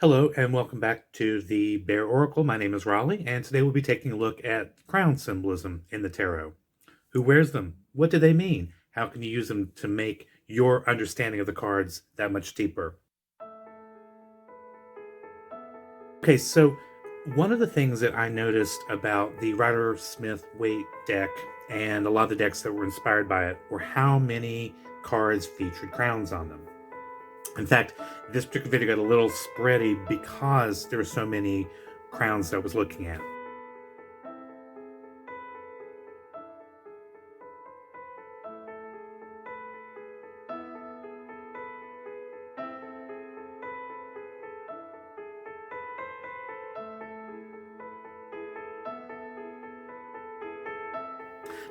Hello and welcome back to the Bear Oracle. My name is Raleigh, and today we'll be taking a look at crown symbolism in the tarot. Who wears them? What do they mean? How can you use them to make your understanding of the cards that much deeper? Okay, so one of the things that I noticed about the Rider-Smith Waite deck and a lot of the decks that were inspired by it were how many cards featured crowns on them. In fact, this particular video got a little spready because there were so many crowns that I was looking at.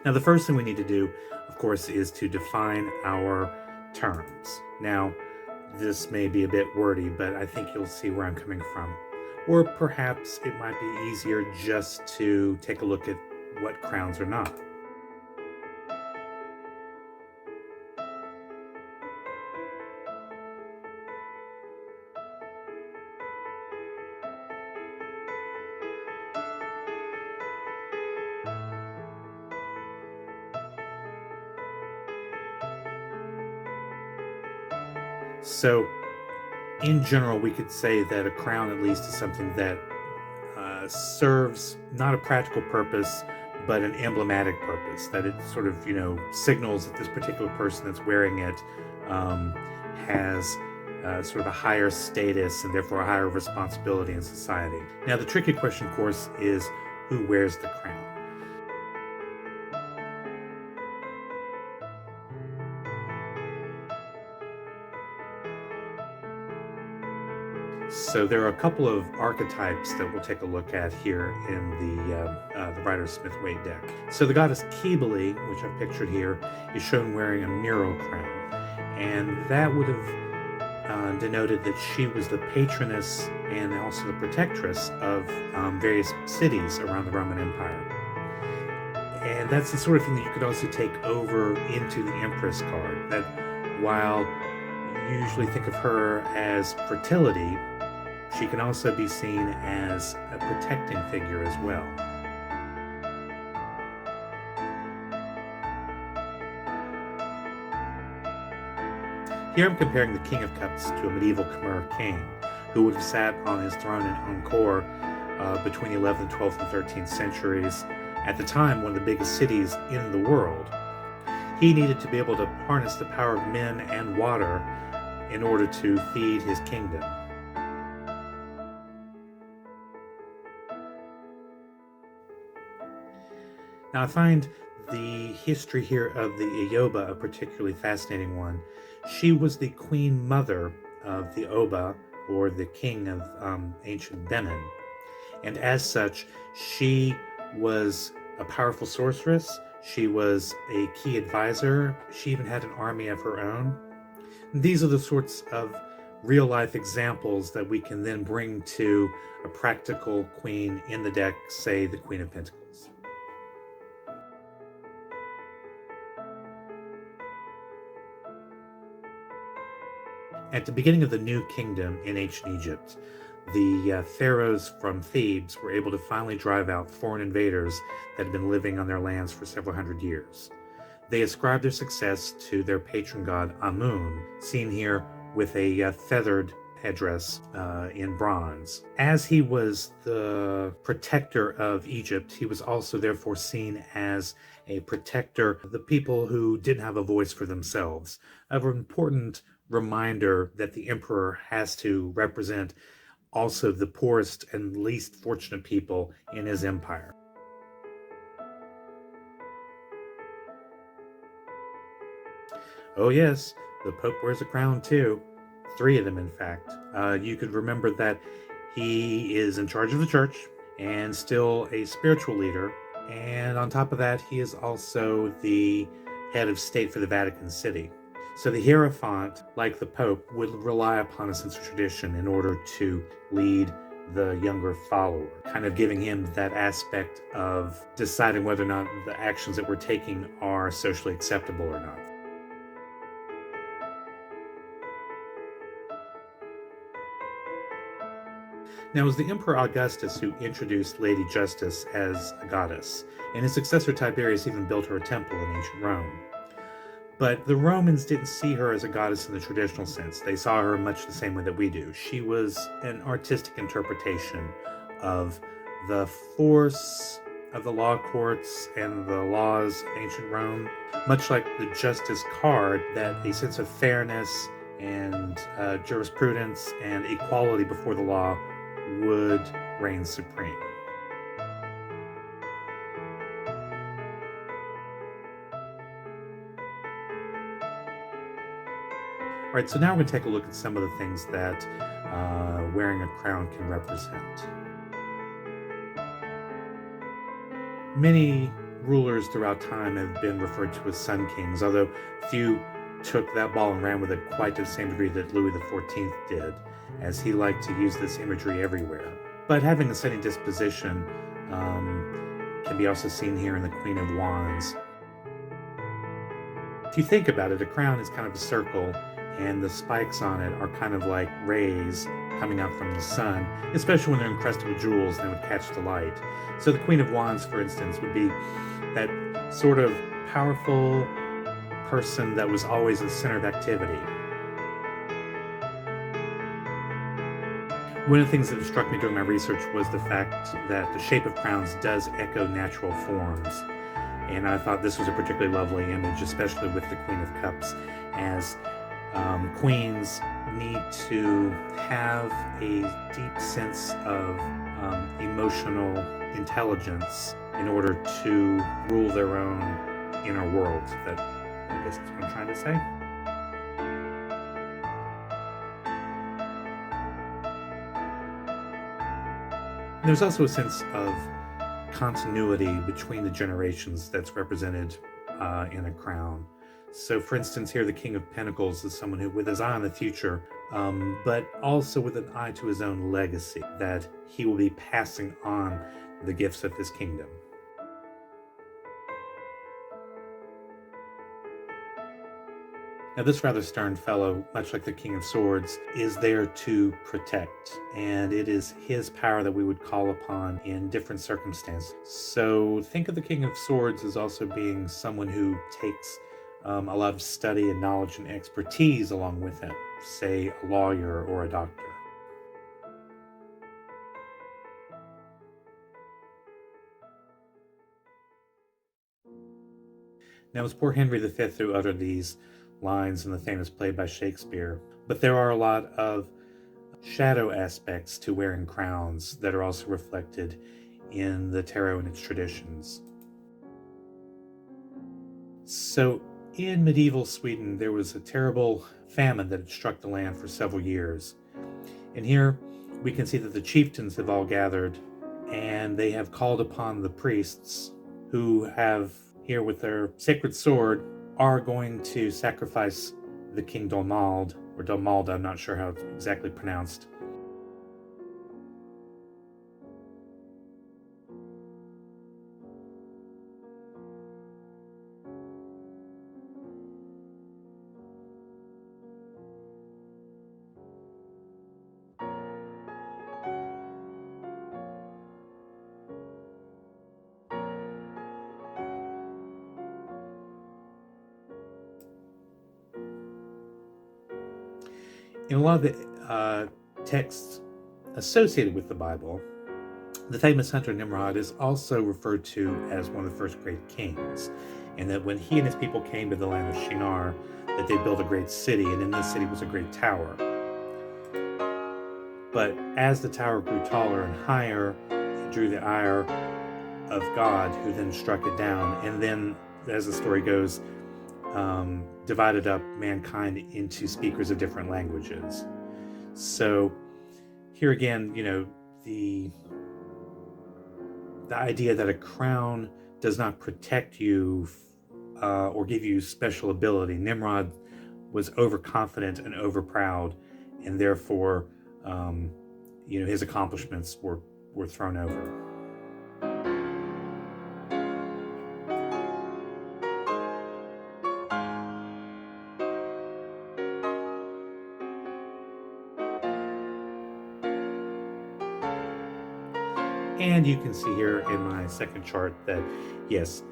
Now, the first thing we need to do, of course, is to define our terms. Now, this may be a bit wordy, but I think you'll see where I'm coming from. Or perhaps it might be easier just to take a look at what crowns are not. So, in general, we could say that a crown, at least, is something that serves not a practical purpose, but an emblematic purpose. That it sort of, signals that this particular person that's wearing it has sort of a higher status and therefore a higher responsibility in society. Now, the tricky question, of course, is who wears the crown? So there are a couple of archetypes that we'll take a look at here in the Rider-Smith-Waite deck. So the goddess Cybele, which I've pictured here, is shown wearing a mural crown, and that would have denoted that she was the patroness and also the protectress of various cities around the Roman Empire. And that's the sort of thing that you could also take over into the Empress card, that while you usually think of her as fertility, she can also be seen as a protecting figure as well. Here I'm comparing the King of Cups to a medieval Khmer king who would have sat on his throne in Angkor between the 11th, 12th, and 13th centuries, at the time one of the biggest cities in the world. He needed to be able to harness the power of men and water in order to feed his kingdom. Now, I find the history here of the Ioba a particularly fascinating one. She was the queen mother of the Oba, or the king of ancient Benin. And as such, she was a powerful sorceress. She was a key advisor. She even had an army of her own. These are the sorts of real life examples that we can then bring to a practical queen in the deck, say the Queen of Pentacles. At the beginning of the New Kingdom in ancient Egypt, the pharaohs from Thebes were able to finally drive out foreign invaders that had been living on their lands for several hundred years. They ascribed their success to their patron god Amun, seen here with a feathered headdress in bronze. As he was the protector of Egypt, he was also therefore seen as a protector of the people who didn't have a voice for themselves, of an important reminder that the emperor has to represent also the poorest and least fortunate people in his empire. Oh, yes, the Pope wears a crown too. Three of them, in fact. You could remember that he is in charge of the church and still a spiritual leader. And on top of that, he is also the head of state for the Vatican City. So the Hierophant, like the Pope, would rely upon a sense of tradition in order to lead the younger follower, kind of giving him that aspect of deciding whether or not the actions that we're taking are socially acceptable or not. Now, it was the Emperor Augustus who introduced Lady Justice as a goddess, and his successor Tiberius even built her a temple in ancient Rome. But the Romans didn't see her as a goddess in the traditional sense. They saw her much the same way that we do. She was an artistic interpretation of the force of the law courts and the laws of ancient Rome, much like the justice card, that a sense of fairness and jurisprudence and equality before the law would reign supreme. All right, so now we're going to take a look at some of the things that wearing a crown can represent. Many rulers throughout time have been referred to as sun kings, although few took that ball and ran with it quite to the same degree that Louis XIV did, as he liked to use this imagery everywhere. But having a sunny disposition can be also seen here in the Queen of Wands. If you think about it, a crown is kind of a circle, and the spikes on it are kind of like rays coming out from the sun, especially when they're encrusted with jewels and they would catch the light. So the Queen of Wands, for instance, would be that sort of powerful person that was always the center of activity. One of the things that struck me during my research was the fact that the shape of crowns does echo natural forms. And I thought this was a particularly lovely image, especially with the Queen of Cups, as queens need to have a deep sense of emotional intelligence in order to rule their own inner world. That, I guess, is what I'm trying to say. There's also a sense of continuity between the generations that's represented in a crown. So, for instance, here the King of Pentacles is someone who, with his eye on the future, but also with an eye to his own legacy, that he will be passing on the gifts of his kingdom. Now, this rather stern fellow, much like the King of Swords, is there to protect, and it is his power that we would call upon in different circumstances. So think of the King of Swords as also being someone who takes a lot of study and knowledge and expertise along with him, say a lawyer or a doctor. Now, it was poor Henry V who uttered these lines in the famous play by Shakespeare, but there are a lot of shadow aspects to wearing crowns that are also reflected in the tarot and its traditions. So, in medieval Sweden, there was a terrible famine that had struck the land for several years. And here we can see that the chieftains have all gathered, and they have called upon the priests, who have here with their sacred sword are going to sacrifice the King Domald, or Domalda, I'm not sure how it's exactly pronounced. In a lot of the texts associated with the Bible, the famous hunter Nimrod is also referred to as one of the first great kings, and that when he and his people came to the land of Shinar, that they built a great city, and in this city was a great tower. But as the tower grew taller and higher, it drew the ire of God, who then struck it down, and then, as the story goes, divided up mankind into speakers of different languages. So here again, the idea that a crown does not protect you or give you special ability. Nimrod was overconfident and overproud, and therefore, his accomplishments were thrown over. And you can see here in my second chart that, yes,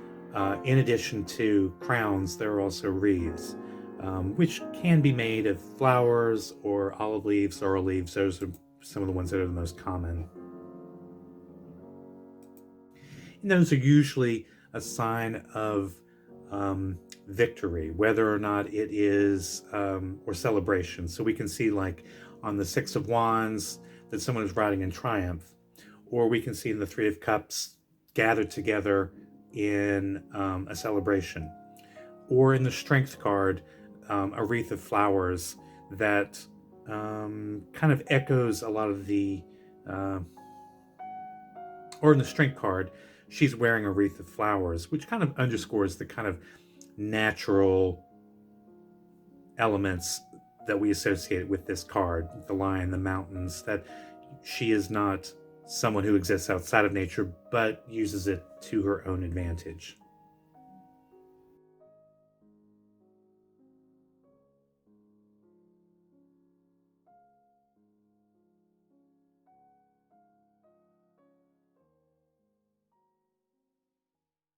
in addition to crowns, there are also wreaths, which can be made of flowers or olive leaves, sorrel leaves. Those are some of the ones that are the most common. And those are usually a sign of victory, whether or not it is, or celebration. So we can see, like, on the Six of Wands, that someone is riding in triumph, or we can see in the Three of Cups gathered together in a celebration, or in the Strength card, a wreath of flowers that kind of echoes a lot of the, uh, or in the Strength card, she's wearing a wreath of flowers, which kind of underscores the kind of natural elements that we associate with this card, the lion, the mountains, that she is not someone who exists outside of nature, but uses it to her own advantage.